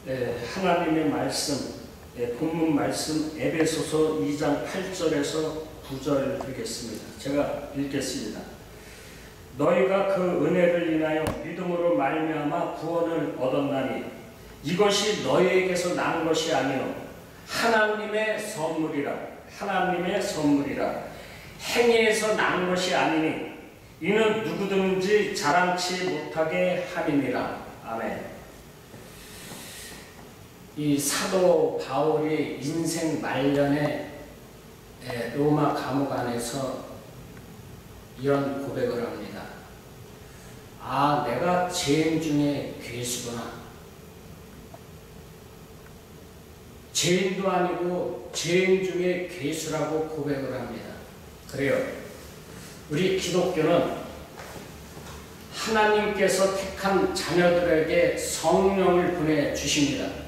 하나님의 말씀, 본문 말씀 에베소서 2장 8절에서 9절 드리겠습니다. 제가 읽겠습니다. 너희가 그 은혜를 인하여 믿음으로 말미암아 구원을 얻었나니 이것이 너희에게서 난 것이 아니요 하나님의 선물이라. 하나님의 선물이라. 행위에서 난 것이 아니니 이는 누구든지 자랑치 못하게 함이니라. 아멘. 이 사도 바울이 인생 말년에 로마 감옥 안에서 이런 고백을 합니다. 아, 내가 죄인 중에 괴수구나. 죄인도 아니고 죄인 중에 괴수라고 고백을 합니다. 그래요. 우리 기독교는 하나님께서 택한 자녀들에게 성령을 보내주십니다.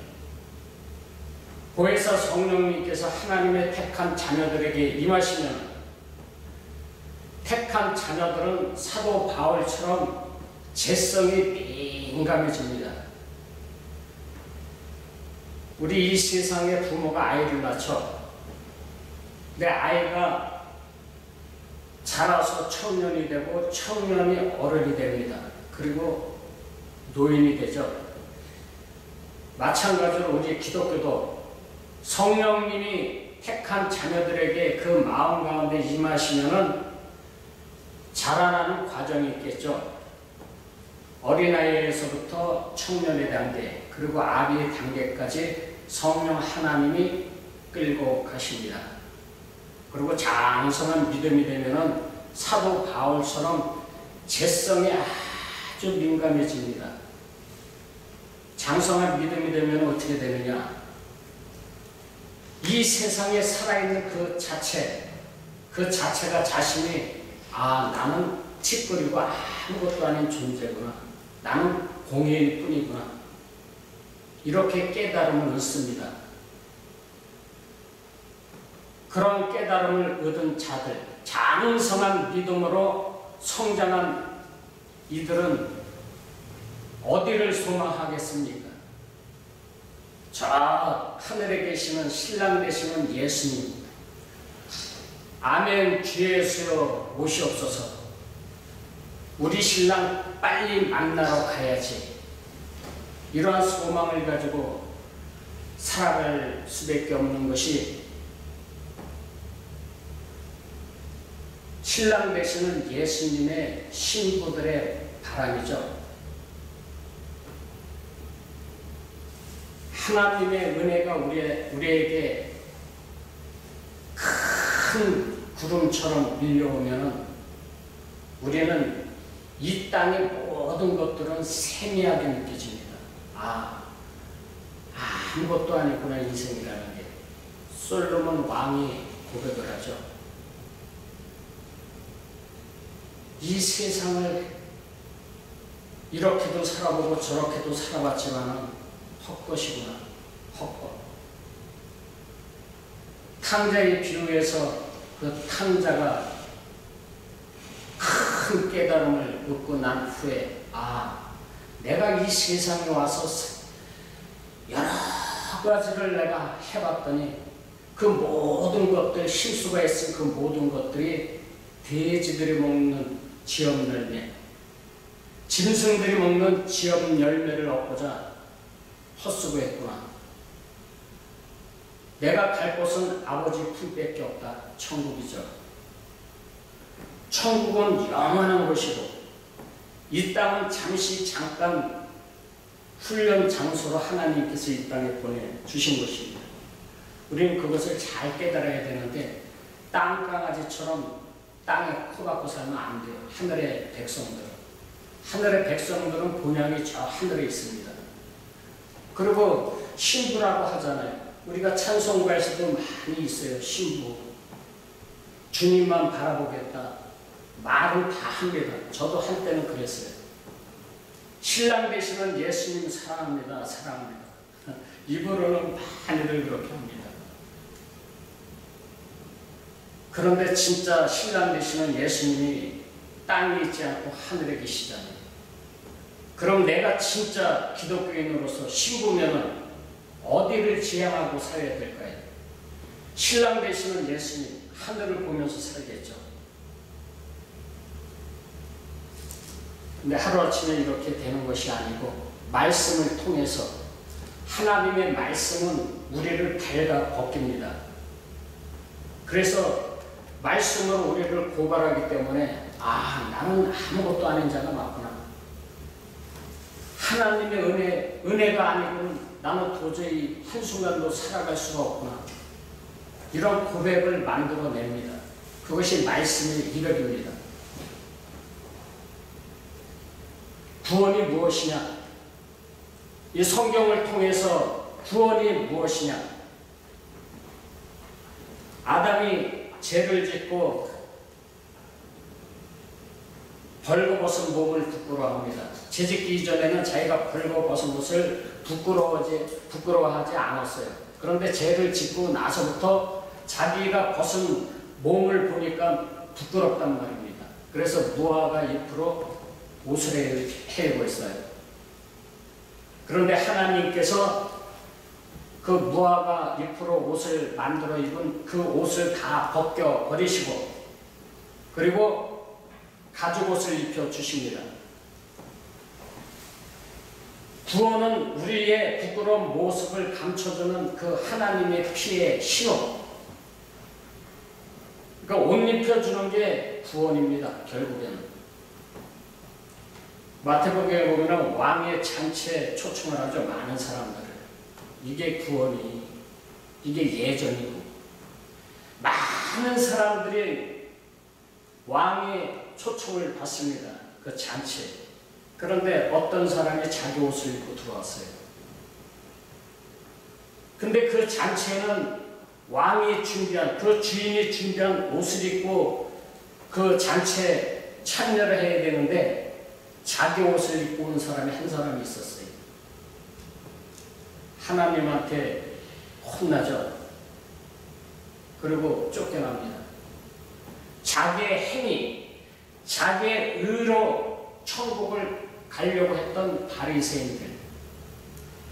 보혜사 성령님께서 하나님의 택한 자녀들에게 임하시면 택한 자녀들은 사도 바울처럼 재성이 민감해집니다. 우리 이 세상에 부모가 아이를 낳죠. 내 아이가 자라서 청년이 되고 청년이 어른이 됩니다. 그리고 노인이 되죠. 마찬가지로 우리 기독교도 성령님이 택한 자녀들에게 그 마음 가운데 임하시면은 자라나는 과정이 있겠죠. 어린아이에서부터 청년의 단계, 그리고 아비의 단계까지 성령 하나님이 끌고 가십니다. 그리고 장성한 믿음이 되면은 사도 바울처럼 재성이 아주 민감해집니다. 장성한 믿음이 되면 어떻게 되느냐? 이 세상에 살아있는 그 자체가 자신이 나는 찌꺼리고 아무것도 아닌 존재구나. 나는 공예일 뿐이구나. 이렇게 깨달음을 얻습니다. 그런 깨달음을 얻은 자들, 장성한 믿음으로 성장한 이들은 어디를 소망하겠습니까? 저 하늘에 계시는 신랑 되시는 예수님, 아멘 주 예수여 오시옵소서. 우리 신랑 빨리 만나러 가야지. 이러한 소망을 가지고 살아갈 수밖에 없는 것이 신랑 되시는 예수님의 신부들의 바람이죠. 하나님의 은혜가 우리에게 큰 구름처럼 밀려오면 우리는 이 땅의 모든 것들은 세미하게 느껴집니다. 아무것도 아니구나 인생이라는 게. 솔로몬 왕이 고백을 하죠. 이 세상을 이렇게도 살아보고 저렇게도 살아봤지만은 헛것이구나. 헛것. 탕자의 비유에서 그 탕자가 큰 깨달음을 얻고 난 후에 내가 이 세상에 와서 여러 가지를 내가 해봤더니 그 모든 것들, 실수가 있은 그 모든 것들이 돼지들이 먹는 지엄 열매, 짐승들이 먹는 지엄 열매를 얻고자 헛수고했구나. 내가 갈 곳은 아버지 품밖에 없다. 천국이죠. 천국은 영원한 곳이고 이 땅은 잠깐 훈련 장소로 하나님께서 이 땅에 보내주신 것입니다. 우리는 그것을 잘 깨달아야 되는데 땅강아지처럼 땅에 코박고 살면 안 돼요. 하늘의 백성들은 본향이 저 하늘에 있습니다. 그리고 신부라고 하잖아요. 우리가 찬송가에서도 많이 있어요. 신부. 주님만 바라보겠다. 말은 다 합니다. 저도 한때는 그랬어요. 신랑 되시는 예수님 사랑합니다. 사랑합니다. 입으로는 많이들 그렇게 합니다. 그런데 진짜 신랑 되시는 예수님이 땅에 있지 않고 하늘에 계시잖아요. 그럼 내가 진짜 기독교인으로서 신부면은 어디를 지향하고 살아야 될까요? 신랑 되시는 예수님, 하늘을 보면서 살겠죠. 근데 하루아침에 이렇게 되는 것이 아니고 말씀을 통해서, 하나님의 말씀은 우리를 달가 벗깁니다. 그래서 말씀으로 우리를 고발하기 때문에 나는 아무것도 아닌 자가 맞구나. 하나님의 은혜가 아니고는 나는 도저히 한순간도 살아갈 수가 없구나. 이런 고백을 만들어냅니다. 그것이 말씀의 이력입니다. 구원이 무엇이냐? 이 성경을 통해서 구원이 무엇이냐? 아담이 죄를 짓고 벌거벗은 몸을 부끄러워합니다. 죄짓기 이전에는 자기가 벌거벗은 것을 부끄러워하지 않았어요. 그런데 죄를 짓고 나서부터 자기가 벗은 몸을 보니까 부끄럽단 말입니다. 그래서 무화과 잎으로 옷을 해입고 있어요. 그런데 하나님께서 그 무화과 잎으로 옷을 만들어 입은 그 옷을 다 벗겨 버리시고, 그리고 가죽옷을 입혀 주십니다. 구원은 우리의 부끄러운 모습을 감춰주는 그 하나님의 피의 신호. 그러니까 옷 입혀주는 게 구원입니다. 결국에는. 마태복음에 보면 왕의 잔치에 초청을 하죠. 많은 사람들을. 이게 구원이, 이게 예전이고, 많은 사람들이 왕의 초청을 받습니다. 그 잔치에. 그런데 어떤 사람이 자기 옷을 입고 들어왔어요. 근데 그 잔치에는 왕이 준비한, 그 주인이 준비한 옷을 입고 그 잔치에 참여를 해야 되는데 자기 옷을 입고 온 사람이 한 사람이 있었어요. 하나님한테 혼나죠. 그리고 쫓겨납니다. 자기의 행위, 자기의 의로 천국을 가려고 했던 바리새인들,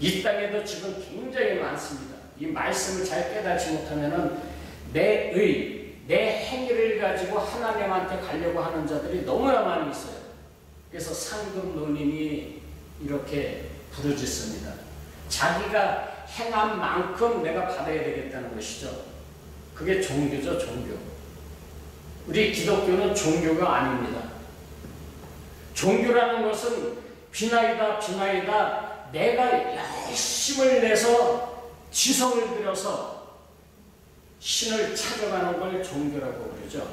이 땅에도 지금 굉장히 많습니다. 이 말씀을 잘 깨닫지 못하면은 내 의, 내 행위를 가지고 하나님한테 가려고 하는 자들이 너무나 많이 있어요. 그래서 상급 노님이 이렇게 부르짖습니다. 자기가 행한 만큼 내가 받아야 되겠다는 것이죠. 그게 종교죠, 종교. 우리 기독교는 종교가 아닙니다. 종교라는 것은 비나이다 내가 열심을 내서 지성을 들여서 신을 찾아가는 걸 종교라고 그러죠.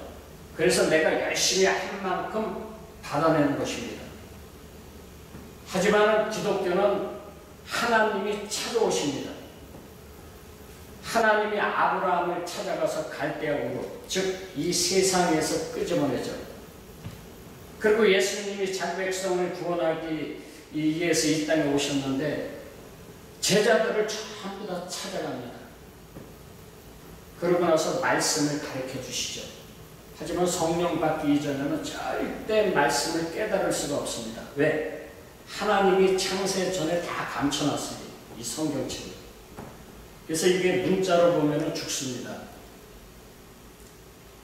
그래서 내가 열심히 한 만큼 받아내는 것입니다. 하지만 기독교는 하나님이 찾아오십니다. 하나님이 아브라함을 찾아가서 갈대아우로, 즉 이 세상에서 끄집어내죠. 그리고 예수님이 자기 백성을 구원하기 위해서 이 땅에 오셨는데 제자들을 전부 다 찾아갑니다. 그러고 나서 말씀을 가르쳐 주시죠. 하지만 성령 받기 이전에는 절대 말씀을 깨달을 수가 없습니다. 왜? 하나님이 창세 전에 다 감춰놨습니다. 이 성경책을. 그래서 이게 문자로 보면 죽습니다.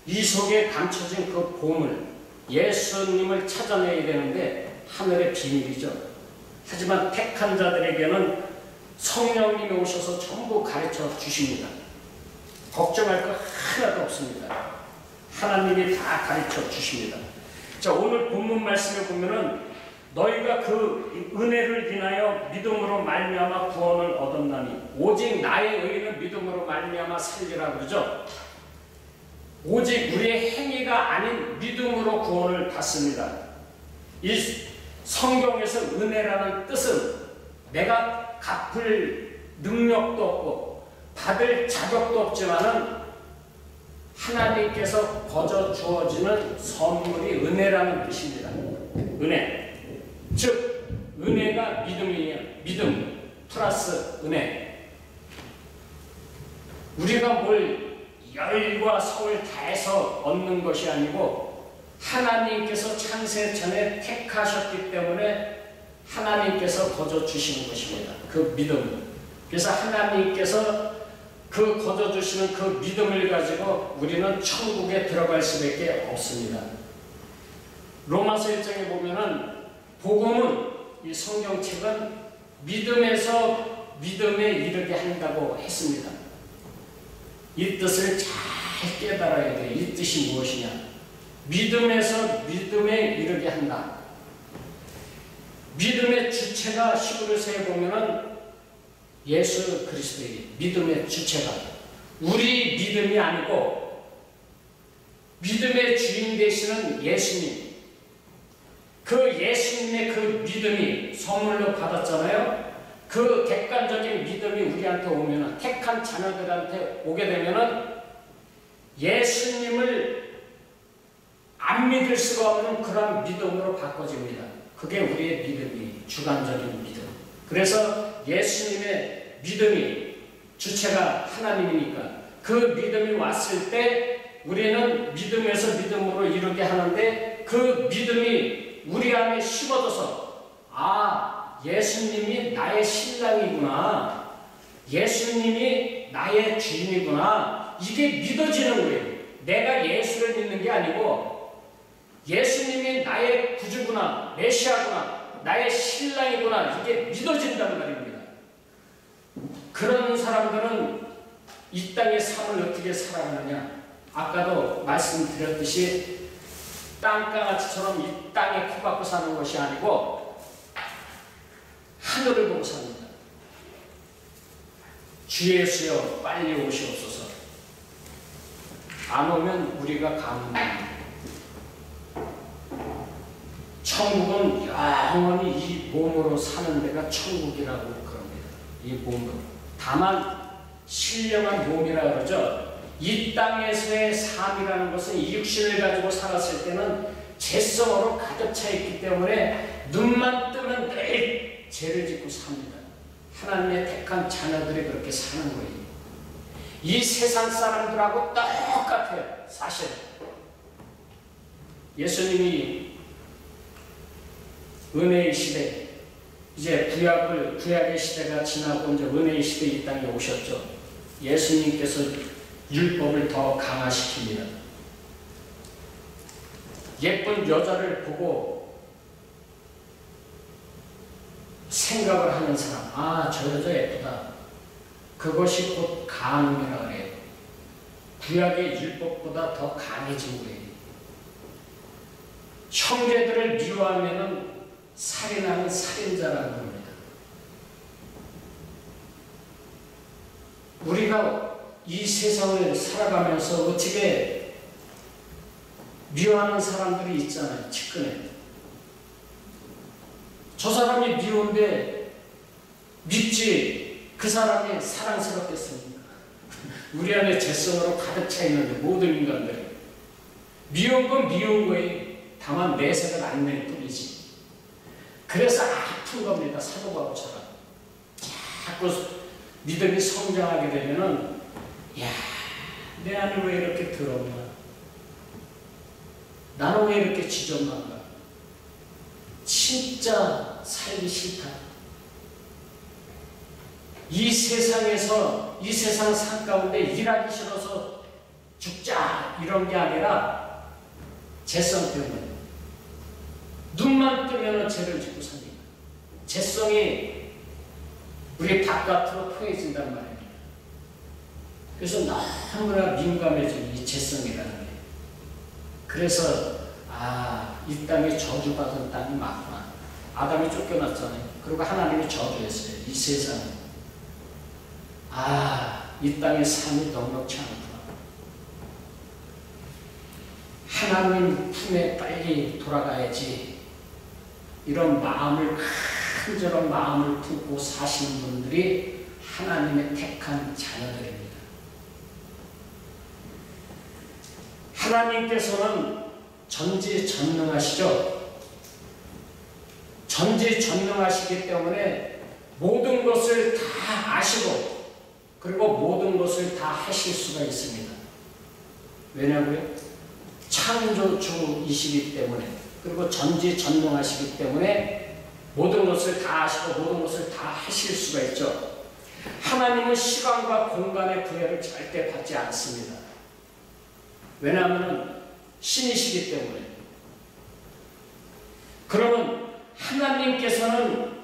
이 속에 감춰진 그 보물, 예수님을 찾아내야 되는데 하늘의 비밀이죠. 하지만 택한 자들에게는 성령님이 오셔서 전부 가르쳐 주십니다. 걱정할 거 하나도 없습니다. 하나님이 다 가르쳐 주십니다. 자, 오늘 본문 말씀에 보면은 너희가 그 은혜를 인하여 믿음으로 말미암아 구원을 얻었나니 오직 나의 의는 믿음으로 말미암아 살리라 그러죠. 오직 우리의 행위가 아닌 믿음으로 구원을 받습니다. 이 성경에서 은혜라는 뜻은 내가 갚을 능력도 없고 받을 자격도 없지만은 하나님께서 거저 주어지는 선물이 은혜라는 뜻입니다. 은혜. 즉 은혜가 믿음이에요. 믿음 플러스 은혜. 우리가 뭘 열과 성을 다해서 얻는 것이 아니고 하나님께서 창세 전에 택하셨기 때문에 하나님께서 거저 주시는 것입니다. 그 믿음. 그래서 하나님께서 그 거둬주시는 그 믿음을 가지고 우리는 천국에 들어갈 수밖에 없습니다. 로마서 1장에 보면은 복음은, 이 성경책은 믿음에서 믿음에 이르게 한다고 했습니다. 이 뜻을 잘 깨달아야 돼요. 이 뜻이 무엇이냐? 믿음에서 믿음에 이르게 한다. 믿음의 주체가 히브리서에 보면은 예수 그리스도의 믿음의 주체가 우리 믿음이 아니고 믿음의 주인 되시는 예수님, 그 예수님의 그 믿음이 선물로 받았잖아요. 그 객관적인 믿음이 우리한테 오면은, 택한 자녀들한테 오게 되면은 예수님을 안 믿을 수가 없는 그런 믿음으로 바꿔집니다. 그게 우리의 믿음이, 주관적인 믿음. 그래서 예수님의 믿음이 주체가 하나님이니까 그 믿음이 왔을 때 우리는 믿음에서 믿음으로 이루게 하는데, 그 믿음이 우리 안에 심어져서 예수님이 나의 신랑이구나, 예수님이 나의 주인이구나, 이게 믿어지는 거예요. 내가 예수를 믿는 게 아니고 예수님이 나의 구주구나, 메시아구나, 나의 신랑이구나, 이게 믿어진다는 말입니다. 그런 사람들은 이 땅의 삶을 어떻게 살아가느냐? 아까도 말씀드렸듯이 땅강아지처럼 이 땅에 코박고 사는 것이 아니고 하늘을 보고 삽니다. 주 예수여 빨리 오시옵소서. 안 오면 우리가 가문입니다. 천국은 영원히 이 몸으로 사는 데가 천국이라고 그럽니다. 이 몸으로. 다만 신령한 몸이라 그러죠. 이 땅에서의 삶이라는 것은 이 육신을 가지고 살았을 때는 죄성으로 가득 차 있기 때문에 눈만 뜨면 늘 죄를 짓고 삽니다. 하나님의 택한 자녀들이 그렇게 사는 거예요. 이 세상 사람들하고 똑같아요. 사실 예수님이 은혜의 시대, 이제 구약의 시대가 지나고 이제 은혜의 시대 이 땅에 오셨죠. 예수님께서 율법을 더 강화시킵니다. 예쁜 여자를 보고 생각을 하는 사람, 저 여자 예쁘다. 그것이 곧 간음이라고 해요. 구약의 율법보다 더 강해진 거예요. 형제들을 미워하면은 살인하는 살인자라는 겁니다. 우리가 이 세상을 살아가면서 어떻게 미워하는 사람들이 있잖아요. 측근에. 저 사람이 미운데 믿지 그 사람이 사랑스럽겠습니까? 우리 안에 죄성으로 가득 차 있는데 모든 인간들이 미운 건 미운 거예요. 다만 내색을 안 낼 뿐이지. 그래서 아픈 겁니다. 사도 바울처럼. 자꾸 믿음이 성장하게 되면은 내 안에 왜 이렇게 더럽나? 나는 왜 이렇게 지저분한가? 진짜 살기 싫다. 이 세상에서, 이 세상 삶 가운데 일하기 싫어서 죽자 이런 게 아니라 죄성 때문에 눈만 뜨면 죄를 짓고 삽니다. 죄성이 우리 바깥으로 통해진단 말입니다. 그래서 너무나 민감해진 이 죄성이라는 게. 그래서 이 땅에 저주받은 땅이 많구나. 아담이 쫓겨났잖아요. 그리고 하나님이 저주했어요. 이 세상에. 이 땅의 삶이 넉넉지 않구나. 하나님 품에 빨리 돌아가야지. 이런 마음을, 큰저런 마음을 품고 사시는 분들이 하나님의 택한 자녀들입니다. 하나님께서는 전지전능하시죠. 전지전능하시기 때문에 모든 것을 다 아시고 그리고 모든 것을 다 하실 수가 있습니다. 왜냐고요? 창조주이시기 때문에, 그리고 전지전능하시기 때문에 모든 것을 다 아시고 모든 것을 다 하실 수가 있죠. 하나님은 시간과 공간의 구애를 절대 받지 않습니다. 왜냐하면 신이시기 때문에. 그러면 하나님께서는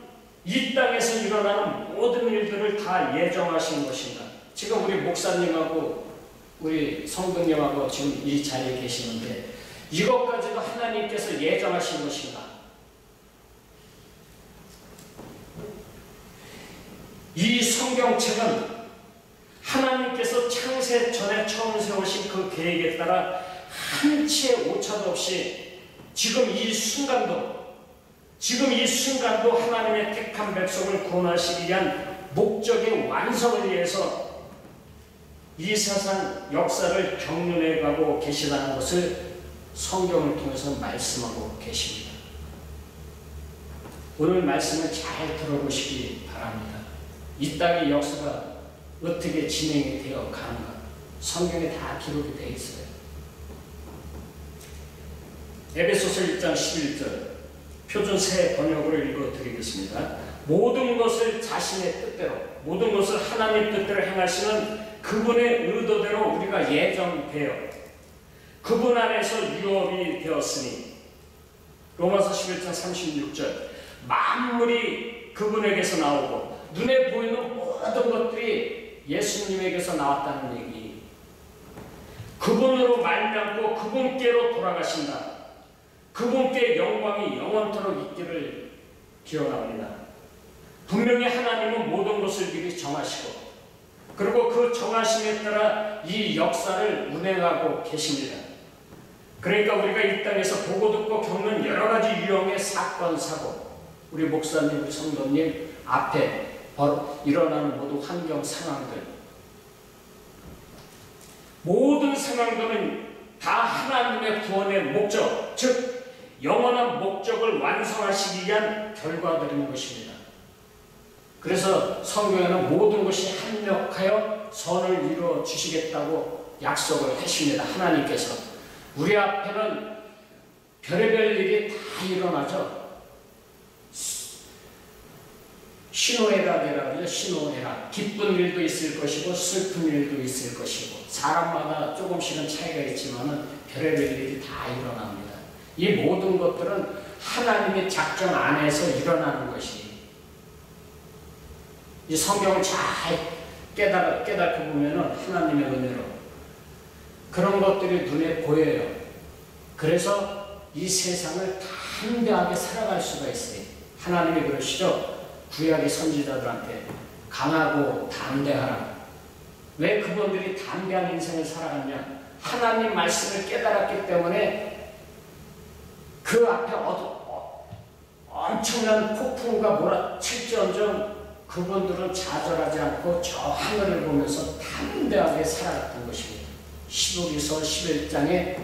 이 땅에서 일어나는 모든 일들을 다 예정하신 것인가? 지금 우리 목사님하고 우리 성도님하고 지금 이 자리에 계시는데 이것까지도 하나님께서 예정하신 것인가? 이 성경책은 하나님께서 창세 전에 처음 세우신 그 계획에 따라 한치의 오차도 없이 지금 이 순간도 하나님의 택한 백성을 구원하시기 위한 목적의 완성을 위해서 이 세상 역사를 경륜해 가고 계시다는 것을 성경을 통해서 말씀하고 계십니다. 오늘 말씀을 잘 들어보시기 바랍니다. 이 땅의 역사가 어떻게 진행이 되어 가는가 성경에 다 기록이 되어 있어요. 에베소서 1장 11절 표준 새 번역으로 읽어드리겠습니다. 모든 것을 자신의 뜻대로, 모든 것을 하나님 뜻대로 행하시는 그분의 의도대로 우리가 예정되어 그분 안에서 유업이 되었으니 로마서 11장 36절 만물이 그분에게서 나오고 눈에 보이는 모든 것들이 예수님에게서 나왔다는 얘기. 그분으로 말미암고 그분께로 돌아가신다. 그분께 영광이 영원토록 있기를 기원합니다. 분명히 하나님은 모든 것을 미리 정하시고 그리고 그 정하심에 따라 이 역사를 운행하고 계십니다. 그러니까 우리가 이 땅에서 보고 듣고 겪는 여러 가지 유형의 사건, 사고, 우리 목사님, 우리 성도님 앞에 바로 일어나는 모든 환경 상황들, 모든 상황들은 다 하나님의 구원의 목적, 즉 영원한 목적을 완성하시기 위한 결과들인 것입니다. 그래서 성경에는 모든 것이 합력하여 선을 이루어 주시겠다고 약속을 하십니다. 하나님께서 우리 앞에는 별의별 일이 다 일어나죠. 신호애락이라 그러죠. 신호애락. 기쁜 일도 있을 것이고 슬픈 일도 있을 것이고 사람마다 조금씩은 차이가 있지만 별의별 일이 다 일어납니다. 이 모든 것들은 하나님의 작정 안에서 일어나는 것이 이 성경을 잘 깨닫고 보면 하나님의 은혜로 그런 것들이 눈에 보여요. 그래서 이 세상을 담대하게 살아갈 수가 있어요. 하나님이 그러시죠. 구약의 선지자들한테 강하고 담대하라. 왜 그분들이 담대한 인생을 살아갔냐? 하나님 말씀을 깨달았기 때문에 그 앞에 엄청난 폭풍과 몰아칠지언정 그분들은 좌절하지 않고 저 하늘을 보면서 담대하게 살아갔던 것입니다. 시복에서 11장에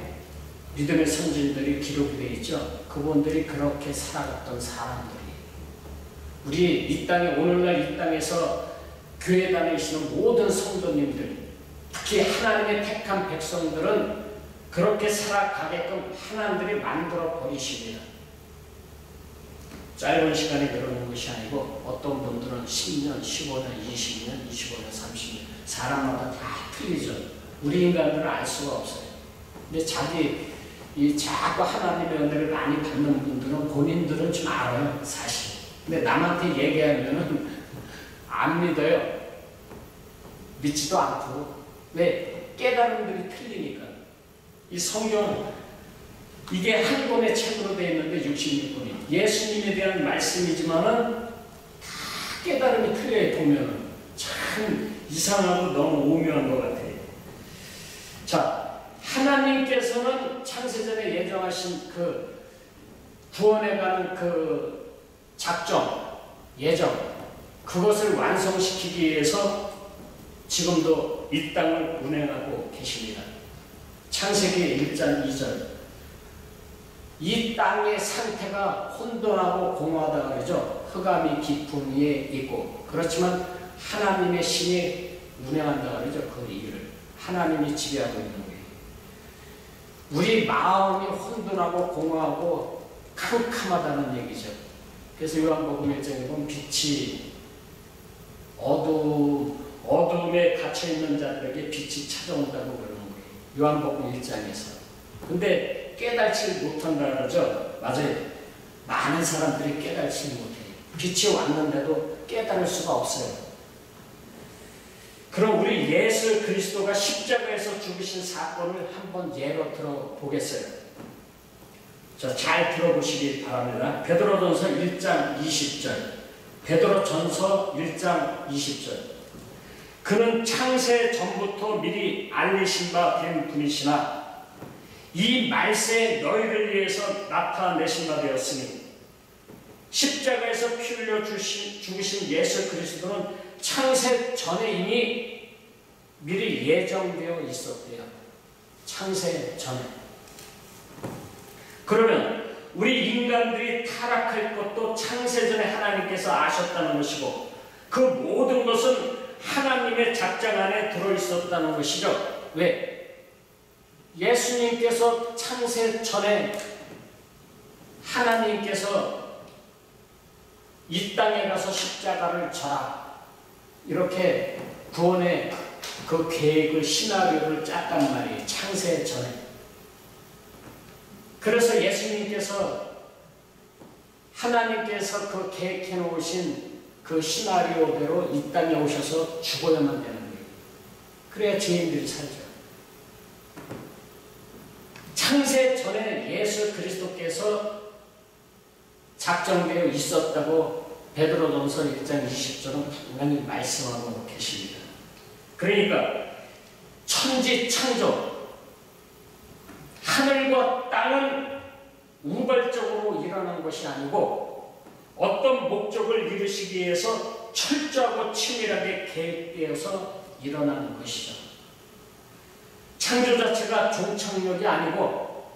믿음의 선진들이 기록이 되어 있죠. 그분들이 그렇게 살아갔던 사람들이 우리 이 땅에 오늘날 이 땅에서 교회 다니시는 모든 성도님들 특히 하나님의 택한 백성들은 그렇게 살아가게끔 하나님들이 만들어 버리십니다. 짧은 시간에 그러는 것이 아니고 어떤 분들은 10년, 15년, 20년, 25년, 30년 사람마다 다 틀리죠. 우리 인간들은 알 수가 없어요. 근데 자꾸 하나님의 은혜를 많이 받는 분들은 본인들은 좀 알아요. 사실. 근데 남한테 얘기하면은 안 믿어요. 믿지도 않고. 왜? 깨달음들이 틀리니까. 이 성경 이게 한 권의 책으로 되어 있는데 66권이 예수님에 대한 말씀이지만은 다 깨달음이 틀려요. 보면은 참 이상하고 너무 오묘한 것 같아요. 자, 하나님께서는 창세전에 예정하신 그 구원에 가는 그 작정, 예정 그것을 완성시키기 위해서 지금도 이 땅을 운행하고 계십니다. 창세기 1장 2절 이 땅의 상태가 혼돈하고 공허하다 그러죠. 흑암이 깊은 위에 있고 그렇지만 하나님의 신이 운행한다 그러죠. 그 이유를 하나님이 지배하고 있는 거예요. 우리 마음이 혼돈하고 공허하고 캄캄하다는 얘기죠. 그래서 요한복음 1장에 보면 빛이 어둠에 갇혀있는 자들에게 빛이 찾아온다고 그러는 거예요. 요한복음 1장에서. 근데 깨달지 못한다 그러죠. 맞아요. 많은 사람들이 깨달지 못해요. 빛이 왔는데도 깨달을 수가 없어요. 그럼 우리 예수 그리스도가 십자가에서 죽으신 사건을 한번 예로 들어보겠어요. 잘 들어보시기 바랍니다. 베드로전서 1장 20절. 베드로전서 1장 20절. 그는 창세 전부터 미리 알리신 바 된 분이시나 이 말세에 너희를 위해서 나타내신 바 되었으니 십자가에서 피 흘려 죽으신 예수 그리스도는 창세 전에 이미 미리 예정되어 있었대요. 창세 전에. 그러면 우리 인간들이 타락할 것도 창세전에 하나님께서 아셨다는 것이고 그 모든 것은 하나님의 작정 안에 들어있었다는 것이죠. 왜? 예수님께서 창세전에 하나님께서 이 땅에 가서 십자가를 져라 이렇게 구원의 그 계획을 시나리오를 짰단 말이에요. 창세전에. 그래서 예수님께서 하나님께서 그 계획해 놓으신 그 시나리오대로 이 땅에 오셔서 죽어야만 되는 거예요. 그래야 죄인들이 살죠. 창세 전에 예수 그리스도께서 작정되어 있었다고 베드로전서 1장 20절은 분명히 말씀하고 계십니다. 그러니까 천지 창조 하늘과 땅은 우발적으로 일어난 것이 아니고 어떤 목적을 이루시기 위해서 철저하고 치밀하게 계획되어서 일어나는 것이죠. 창조 자체가 종착역이 아니고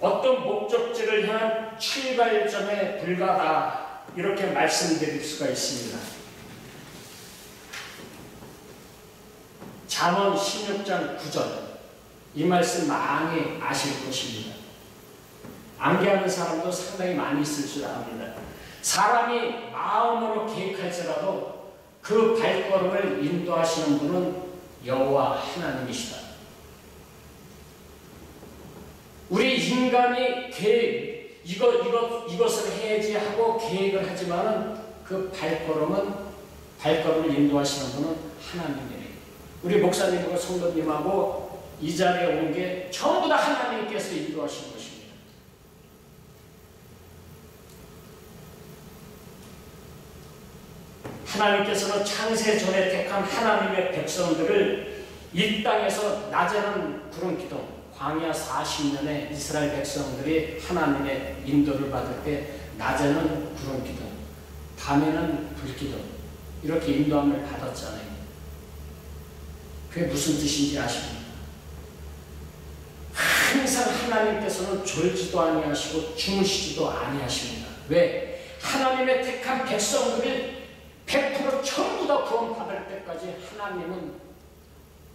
어떤 목적지를 향한 출발점에 불과하다 이렇게 말씀드릴 수가 있습니다. 잠언 16장 9절 이 말씀 많이 아실 것입니다. 암기하는 사람도 상당히 많이 있을 줄 압니다. 사람이 마음으로 계획할지라도 그 발걸음을 인도하시는 분은 여호와 하나님이시다. 우리 인간이 계획, 이것을 해야지 하고 계획을 하지만은 그 발걸음을 인도하시는 분은 하나님이래요. 우리 목사님과 성도님하고 이 자리에 온 게 전부 다 하나님께서 인도하신 것입니다. 하나님께서는 창세 전에 택한 하나님의 백성들을 이 땅에서 낮에는 구름 기둥, 광야 40년에 이스라엘 백성들이 하나님의 인도를 받을 때 낮에는 구름 기둥, 밤에는 불 기둥 이렇게 인도함을 받았잖아요. 그게 무슨 뜻인지 아십니까? 항상 하나님께서는 졸지도 아니하시고 주무시지도 아니하십니다. 왜? 하나님의 택한 백성들이 100% 전부 다 구원받을 때까지 하나님은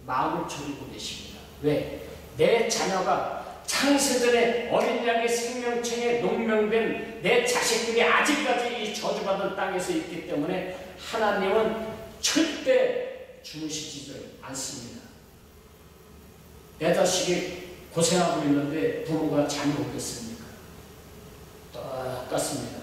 마음을 졸이고 계십니다. 왜? 내 자녀가 창세전에 어린 양의 생명체에 농명된 내 자식들이 아직까지 이 저주받은 땅에서 있기 때문에 하나님은 절대 주무시지 않습니다. 내 자식이 고생하고 있는데 부모가 잠이 오겠습니까? 똑같습니다.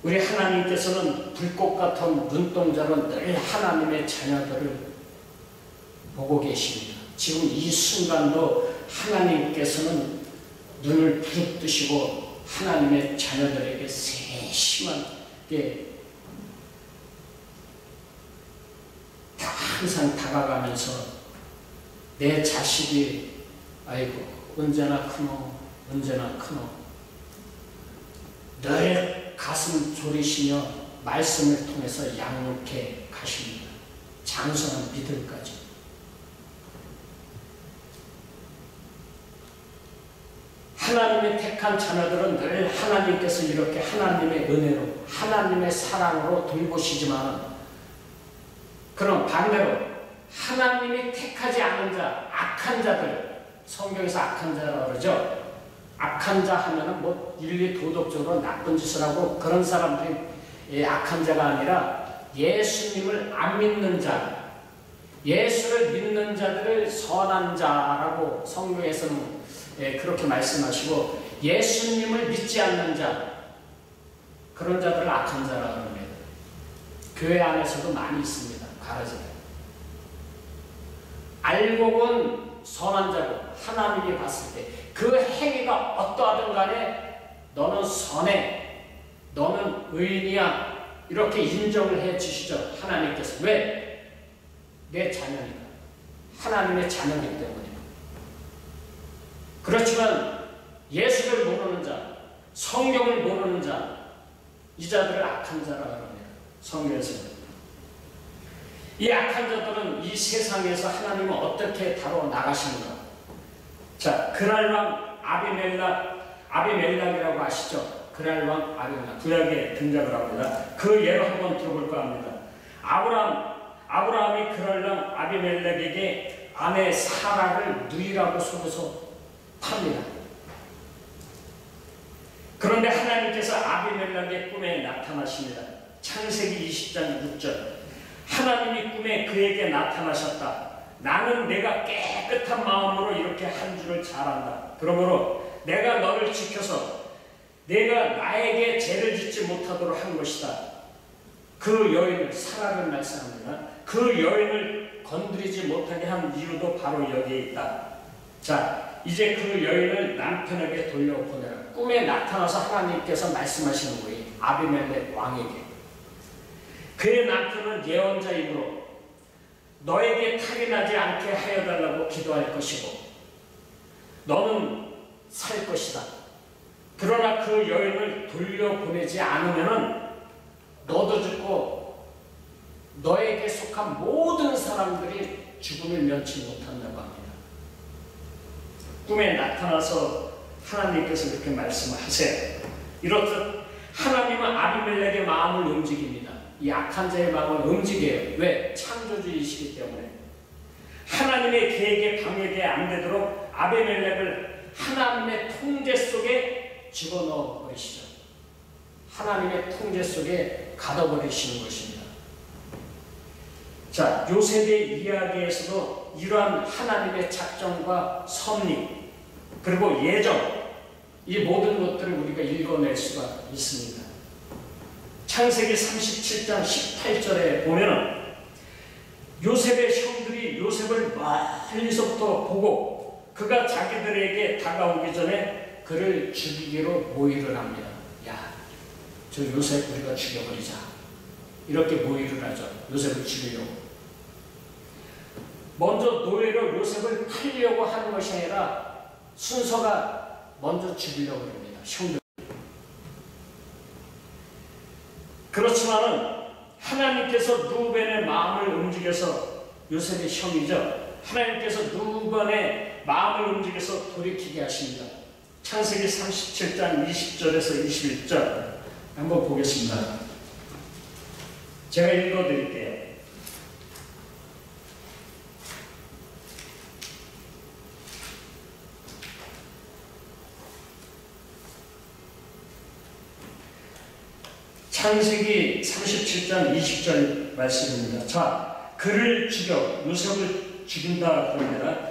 우리 하나님께서는 불꽃 같은 눈동자로 늘 하나님의 자녀들을 보고 계십니다. 지금 이 순간도 하나님께서는 눈을 부릅뜨시고 하나님의 자녀들에게 세심하게 항상 다가가면서 내 자식이 아이고 언제나 크노 언제나 크노 늘 가슴 졸이시며 말씀을 통해서 양육해 가십니다. 장성한 믿음까지. 하나님의 택한 자녀들은 늘 하나님께서 이렇게 하나님의 은혜로 하나님의 사랑으로 돌보시지만 그럼 반대로 하나님이 택하지 않은 자, 악한 자들, 성경에서 악한 자라고 그러죠. 악한 자 하면은 뭐 윤리 도덕적으로 나쁜 짓을 하고 그런 사람들이 악한 자가 아니라 예수님을 안 믿는 자, 예수를 믿는 자들을 선한 자라고 성경에서는 그렇게 말씀하시고, 예수님을 믿지 않는 자, 그런 자들을 악한 자라고 합니다. 교회 안에서도 많이 있습니다. 가라지가. 알고 본 선한 자고, 하나님이 봤을 때 그 행위가 어떠하든 간에 너는 선해, 너는 의인이야, 이렇게 인정을 해 주시죠. 하나님께서. 왜? 내 자녀니까. 하나님의 자녀이기 때문이다. 그렇지만 예수를 모르는 자, 성경을 모르는 자, 이 자들을 악한 자라고 합니다. 성경에서는. 이 악한 자들은 이 세상에서 하나님은 어떻게 다뤄 나가시는가? 자, 그랄 왕 아비멜락이라고 아시죠? 그랄 왕 아비멜락, 구약에 등장을 합니다. 그 예로 한번 들어볼까 합니다. 아브라함이 그랄 왕 아비멜락에게 아내 사라를 누이라고 속여서 팝니다. 그런데 하나님께서 아비멜락의 꿈에 나타나십니다. 창세기 20장 6절. 하나님이 꿈에 그에게 나타나셨다. 나는 내가 깨끗한 마음으로 이렇게 한 줄을 잘 안다. 그러므로 내가 너를 지켜서 내가 나에게 죄를 짓지 못하도록 한 것이다. 그 여인을, 사라를 말씀합니다. 그 여인을 건드리지 못하게 한 이유도 바로 여기에 있다. 자, 이제 그 여인을 남편에게 돌려보내라. 꿈에 나타나서 하나님께서 말씀하시는 거예요. 아비멜렉 왕에게. 그의 남편은 예언자이므로 너에게 탈이 나지 않게 하여달라고 기도할 것이고 너는 살 것이다. 그러나 그 여인을 돌려보내지 않으면 너도 죽고 너에게 속한 모든 사람들이 죽음을 면치 못한다고 합니다. 꿈에 나타나서 하나님께서 이렇게 말씀하세요. 이렇듯 하나님은 아비멜렉의 마음을 움직입니다. 이 악한 자의 마음을 움직여요. 왜? 창조주이시기 때문에. 하나님의 계획에 방해되지 안 되도록 아비멜렉을 하나님의 통제 속에 집어넣어 버리시죠. 하나님의 통제 속에 가둬버리시는 것입니다. 자, 요셉의 이야기에서도 이러한 하나님의 작정과 섭리, 그리고 예정, 이 모든 것들을 우리가 읽어낼 수가 있습니다. 창세기 37장 18절에 보면은 요셉의 형들이 요셉을 멀리서부터 보고 그가 자기들에게 다가오기 전에 그를 죽이기로 모의를 합니다. 야, 저 요셉 우리가 죽여버리자. 이렇게 모의를 하죠. 요셉을 죽이려고. 먼저 노예로 요셉을 팔려고 하는 것이 아니라 순서가 먼저 죽이려고 합니다. 형들. 그렇지만은 하나님께서 루벤의 마음을 움직여서, 요셉의 형이죠. 하나님께서 루벤의 마음을 움직여서 돌이키게 하십니다. 창세기 37장 20절에서 21절 한번 보겠습니다. 제가 읽어드릴게요. 창세기 37장 20절 말씀입니다. 자, 그를 죽여 요셉을 죽인다 그럽니다.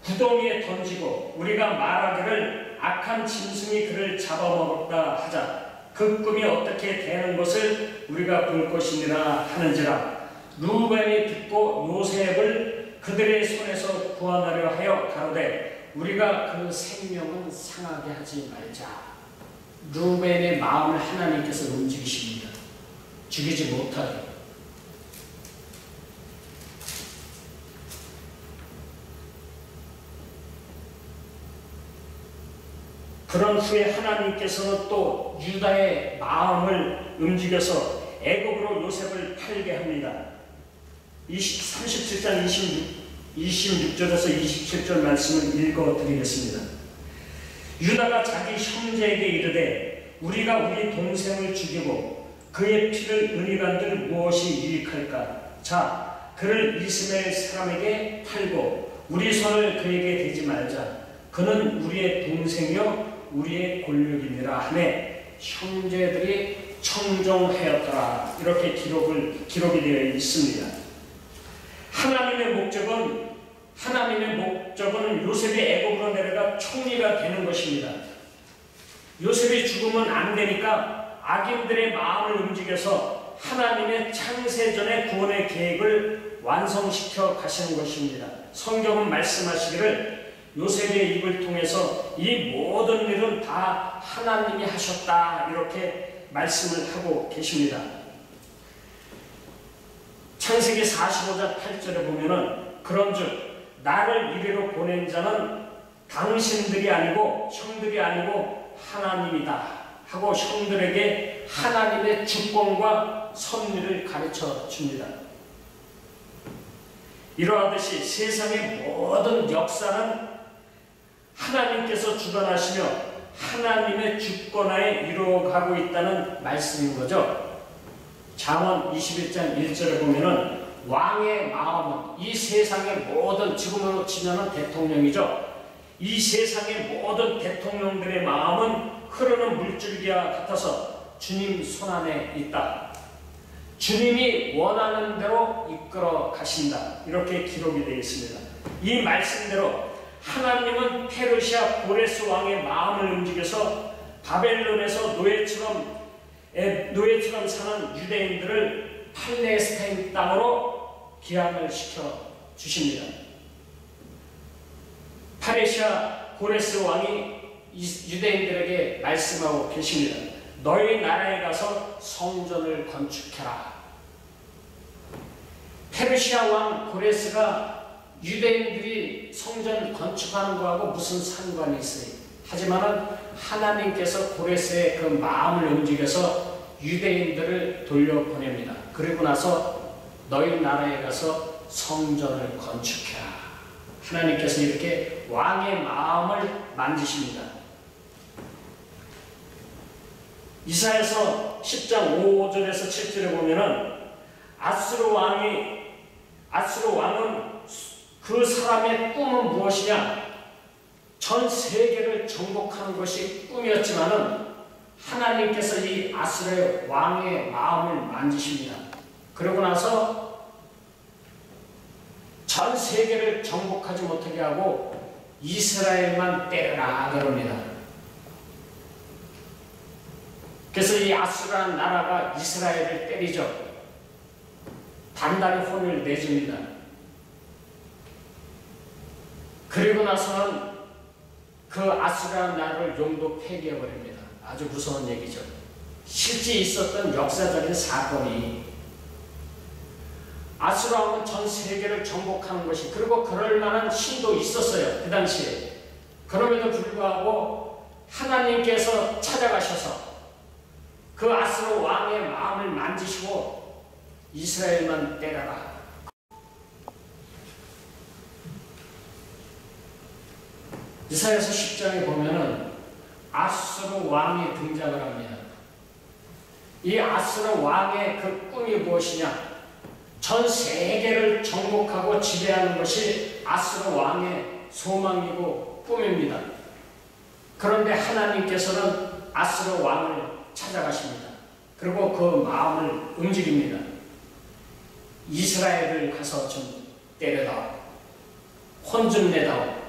구덩이에 던지고 우리가 말하기를 악한 짐승이 그를 잡아먹었다 하자. 그 꿈이 어떻게 되는 것을 우리가 볼 것이니라 하는지라. 루벤이 듣고 요셉을 그들의 손에서 구원하려 하여 가로되 우리가 그 생명은 상하게 하지 말자. 루벤의 마음을 하나님께서 움직이십니다. 죽이지 못하게. 그런 후에 하나님께서는 또 유다의 마음을 움직여서 애굽으로 요셉을 팔게 합니다. 37장 26절에서 27절 말씀을 읽어드리겠습니다. 유다가 자기 형제에게 이르되 우리가 우리 동생을 죽이고 그의 피를 은이간들 무엇이 유익할까? 자, 그를 이스마엘 사람에게 팔고 우리 손을 그에게 대지 말자. 그는 우리의 동생이요 우리의 권력이니라 하매 형제들이 청종하였더라. 이렇게 기록이 되어 있습니다. 하나님의 목적은 요셉이 애굽으로 내려가 총리가 되는 것입니다. 요셉이 죽으면 안 되니까 악인들의 마음을 움직여서 하나님의 창세전의 구원의 계획을 완성시켜 가시는 것입니다. 성경은 말씀하시기를 요셉의 입을 통해서 이 모든 일은 다 하나님이 하셨다, 이렇게 말씀을 하고 계십니다. 창세기 45장 8절에 보면은 그런즉 나를 이리로 보낸 자는 당신들이 아니고 형들이 아니고 하나님이다 하고 형들에게 하나님의 주권과 섭리를 가르쳐 줍니다. 이러하듯이 세상의 모든 역사는 하나님께서 주관하시며 하나님의 주권하에 이루어가고 있다는 말씀인 거죠. 잠언 21장 1절에 보면은 왕의 마음은 이 세상의 모든, 지금으로 치면은 대통령이죠. 이 세상의 모든 대통령들의 마음은 흐르는 물줄기와 같아서 주님 손안에 있다. 주님이 원하는 대로 이끌어 가신다. 이렇게 기록이 되어 있습니다. 이 말씀대로 하나님은 페르시아 고레스 왕의 마음을 움직여서 바벨론에서 노예처럼 사는 유대인들을 팔레스타인 땅으로 귀환을 시켜 주십니다. 페르시아 고레스 왕이 유대인들에게 말씀하고 계십니다. 너희 나라에 가서 성전을 건축해라. 페르시아 왕 고레스가 유대인들이 성전 건축하는 거하고 무슨 상관이 있어요? 하지만은 하나님께서 고레스의 그 마음을 움직여서 유대인들을 돌려보냅니다. 그리고 나서 너희 나라에 가서 성전을 건축해라. 하나님께서 이렇게 왕의 마음을 만지십니다. 이사야서 10장 5절에서 7절에 보면은 아수르 왕은 그 사람의 꿈은 무엇이냐? 전 세계를 정복하는 것이 꿈이었지만은 하나님께서 이 아수르의 왕의 마음을 만지십니다. 그러고 나서 전 세계를 정복하지 못하게 하고 이스라엘만 때려라 그럽니다. 그래서 이 아수르라는 나라가 이스라엘을 때리죠. 단단히 혼을 내줍니다. 그리고 나서는 그 아수르라는 나라를 영도 폐기해버립니다. 아주 무서운 얘기죠. 실제 있었던 역사적인 사건이 아수르 왕은 전 세계를 정복하는 것이, 그리고 그럴 만한 힘도 있었어요. 그 당시에. 그럼에도 불구하고 하나님께서 찾아가셔서 그 아수르 왕의 마음을 만지시고 이스라엘만 때려라. 이사야서 10장에 보면은 아수르 왕이 등장을 합니다. 이 아수르 왕의 그 꿈이 무엇이냐? 전 세계를 정복하고 지배하는 것이 아수르 왕의 소망이고 꿈입니다. 그런데 하나님께서는 아수르 왕을 찾아가십니다. 그리고 그 마음을 움직입니다. 이스라엘을 가서 좀 때려다오. 혼 좀 내다오.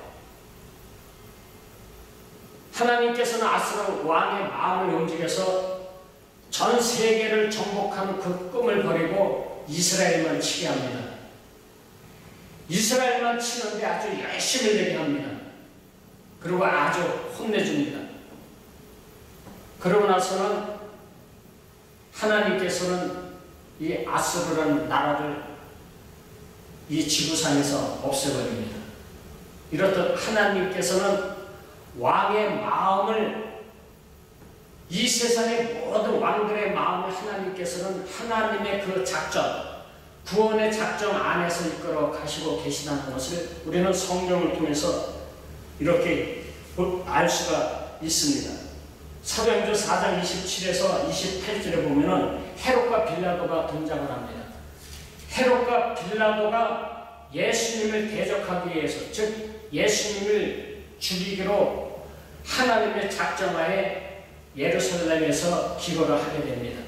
하나님께서는 아수르 왕의 마음을 움직여서 전 세계를 정복하는 그 꿈을 버리고 이스라엘만 치게 합니다. 이스라엘만 치는데 아주 열심히 내게 합니다. 그리고 아주 혼내줍니다. 그러고 나서는 하나님께서는 이 아수르라는 나라를 이 지구상에서 없애버립니다. 이렇듯 하나님께서는 왕의 마음을, 이 세상의 모든 왕들의 마음을 하나님께서는 하나님의 그 작전, 구원의 작전 안에서 이끌어 가시고 계시다는 것을 우리는 성경을 통해서 이렇게 알 수가 있습니다. 사도행전 4장 27에서 28절에 보면은 헤롯과 빌라도가 등장을 합니다. 헤롯과 빌라도가 예수님을 대적하기 위해서, 즉 예수님을 죽이기로 하나님의 작정하에 예루살렘에서 기거를 하게 됩니다.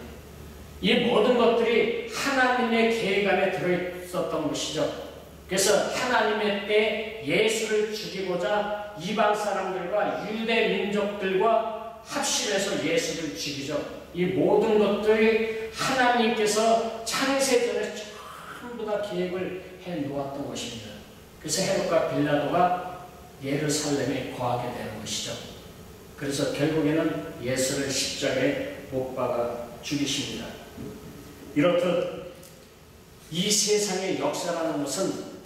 이 모든 것들이 하나님의 계획 안에 들어있었던 것이죠. 그래서 하나님의 때 예수를 죽이고자 이방 사람들과 유대 민족들과 합심해서 예수를 죽이죠. 이 모든 것들이 하나님께서 창세전에 전부 다 계획을 해 놓았던 것입니다. 그래서 헤롯과 빌라도가 예루살렘에 거하게 되는 것이죠. 그래서 결국에는 예수를 십자가에 못 박아 죽이십니다. 이렇듯 이 세상의 역사라는 것은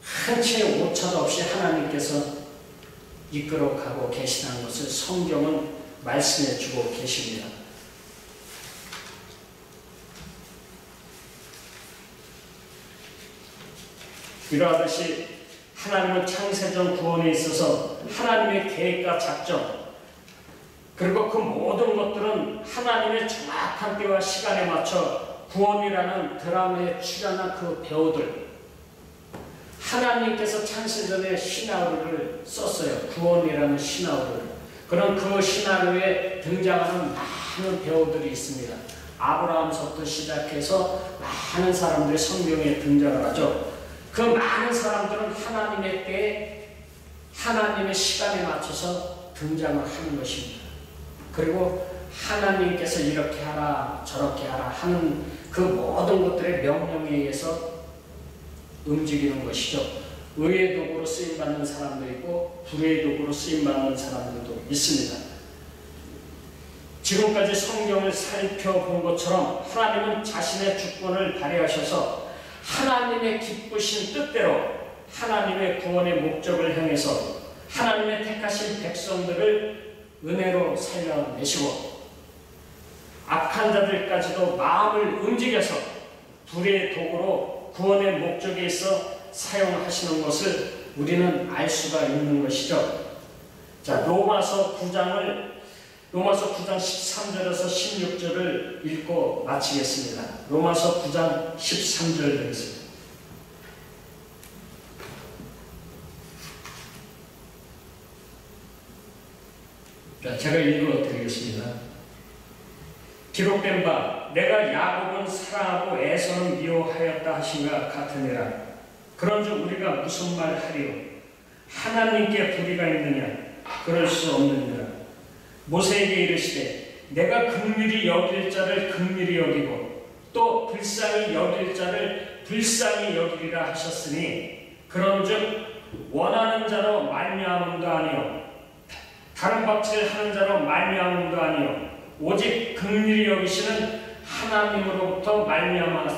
한 채의 오차도 없이 하나님께서 이끌어가고 계시다는 것을 성경은 말씀해 주고 계십니다. 이러하듯이 하나님은 창세전 구원에 있어서 하나님의 계획과 작정, 그리고 그 모든 것들은 하나님의 정확한 때와 시간에 맞춰 구원이라는 드라마에 출연한 그 배우들, 하나님께서 창세전에 시나리오를 썼어요. 구원이라는 시나리오를. 그런 그 시나리오에 등장하는 많은 배우들이 있습니다. 아브라함서부터 시작해서 많은 사람들이 성경에 등장을 하죠. 그 많은 사람들은 하나님의 때에 하나님의 시간에 맞춰서 등장을 하는 것입니다. 그리고 하나님께서 이렇게 하라 저렇게 하라 하는 그 모든 것들의 명령에 의해서 움직이는 것이죠. 의의 도구로 쓰임받는 사람도 있고 불의 도구로 쓰임받는 사람들도 있습니다. 지금까지 성경을 살펴본 것처럼 하나님은 자신의 주권을 발휘하셔서 하나님의 기쁘신 뜻대로 하나님의 구원의 목적을 향해서 하나님의 택하신 백성들을 은혜로 살려내시고 악한 자들까지도 마음을 움직여서 불의 도구로 구원의 목적에 있어 사용하시는 것을 우리는 알 수가 있는 것이죠. 자, 로마서 9장 13절에서 16절을 읽고 마치겠습니다. 로마서 9장 13절 되겠습니다. 자, 제가 읽어드리겠습니다. 기록된 바 내가 야곱은 사랑하고 에서는 미워하였다 하신가 같으니라. 그런즉 우리가 무슨 말 하리요? 하나님께 불의가 있느냐? 그럴 수 없느니라. 모세에게 이르시되 내가 긍휼히 여길 자를 긍휼히 여기고 또 불쌍히 여길 자를 불쌍히 여기리라 하셨으니 그런즉 원하는 자로 말미암음도 아니요 다른 박질 하는 자로 말미암음도 아니요 오직 긍휼히 여기시는 하나님으로부터 말미암음이라.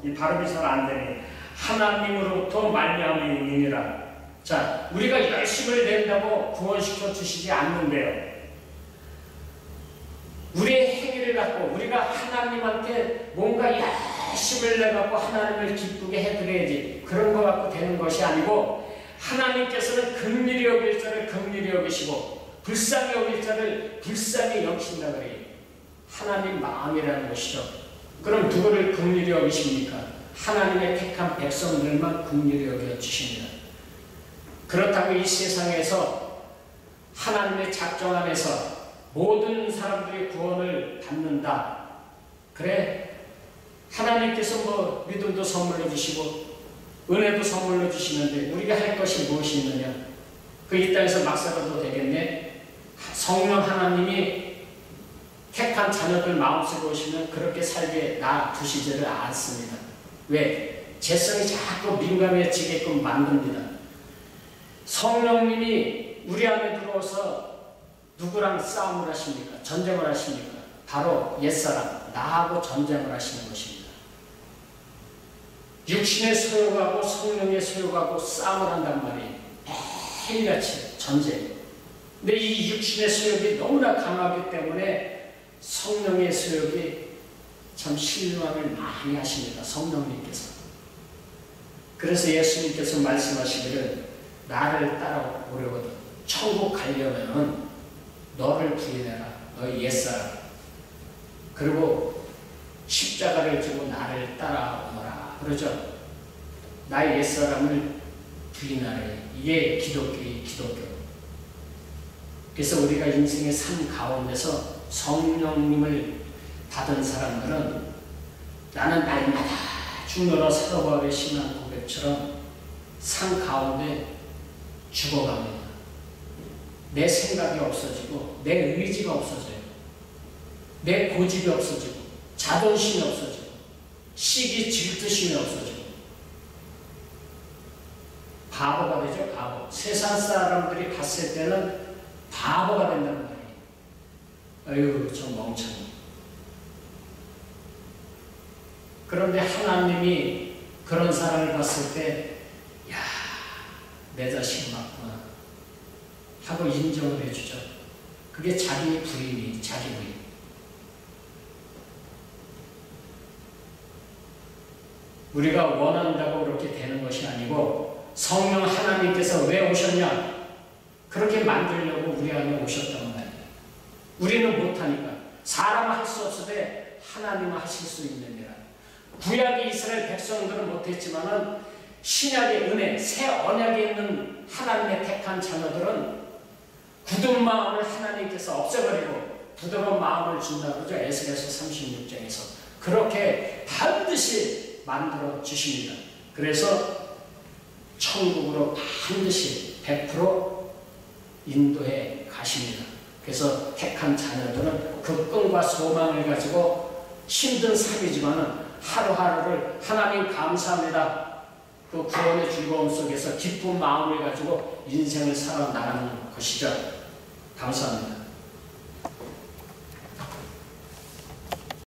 이 발음이 잘 안 되네. 하나님으로부터 말미암음이니라. 자, 우리가 열심을 낸다고 구원시켜 주시지 않는데요. 우리의 행위를 갖고 우리가 하나님한테 뭔가 열심을 내갖고 하나님을 기쁘게 해드려야지 그런 거 갖고 되는 것이 아니고 하나님께서는 긍휼히 여길 자를 긍휼히 여기시고 불쌍히 여길 자를 불쌍히 여기신다 그래요. 하나님 마음이라는 것이죠. 그럼 누구를 긍휼히 여기십니까? 하나님의 택한 백성들만 긍휼히 여겨주십니다. 그렇다고 이 세상에서 하나님의 작정 안에서 모든 사람들이 구원을 받는다. 그래, 하나님께서 뭐 믿음도 선물로 주시고 은혜도 선물로 주시는데 우리가 할 것이 무엇이 있느냐? 그 이 땅에서 막 살아도 되겠네? 성령 하나님이 택한 자녀들 마음속에 오시면 그렇게 살게 놔두시지를 않습니다. 왜? 재성이 자꾸 민감해지게끔 만듭니다. 성령님이 우리 안에 들어와서 누구랑 싸움을 하십니까? 전쟁을 하십니까? 바로 옛사람, 나하고 전쟁을 하시는 것입니다. 육신의 소욕하고 성령의 소욕하고 싸움을 한단 말이에요. 매일같이 전쟁. 근데 이 육신의 소욕이 너무나 강하기 때문에 성령의 소욕이 참 실망을 많이 하십니다. 성령님께서. 그래서 예수님께서 말씀하시기를 나를 따라오려거든 천국 가려면 너를 부인해라. 너의 옛사람. 그리고 십자가를 지고 나를 따라오너라. 그러죠. 나의 옛사람을 불리나라에 이게 기독교의 기독교. 그래서 우리가 인생의 삶 가운데서 성령님을 받은 사람들은 나는 날마다 죽노라 사도바울의 신앙 고백처럼 삶 가운데 죽어갑니다. 내 생각이 없어지고 내 의지가 없어져요. 내 고집이 없어지고 자존심이 없어지고 시기 질투심이 없어지고 바보가 되죠. 바보. 세상 사람들이 봤을 때는 바보가 된다는 말이에요. 어휴, 저 멍청이. 그런데 하나님이 그런 사람을 봤을 때 야, 내 자식이 맞구나 하고 인정을 해주죠. 그게 자기 부인이 자기 부인. 우리가 원한다고 그렇게 되는 것이 아니고 성령 하나님께서 왜 오셨냐? 그렇게 만들려고 우리 안에 오셨단 말이에요. 우리는 못하니까. 사람은 할 수 없으되 하나님은 하실 수 있느니라. 구약의 이스라엘 백성들은 못했지만은 신약의 은혜, 새 언약에 있는 하나님의 택한 자녀들은 굳은 마음을 하나님께서 없애버리고 부드러운 마음을 준다고 그러죠. 에스겔서 36장에서. 그렇게 반드시 만들어 주십니다. 그래서 천국으로 반드시 100% 인도해 가십니다. 그래서 택한 자녀들은 그 꿈과 소망을 가지고 힘든 삶이지만은 하루하루를 하나님 감사합니다. 그 구원의 즐거움 속에서 기쁜 마음을 가지고 인생을 살아나가는 것이죠. 감사합니다.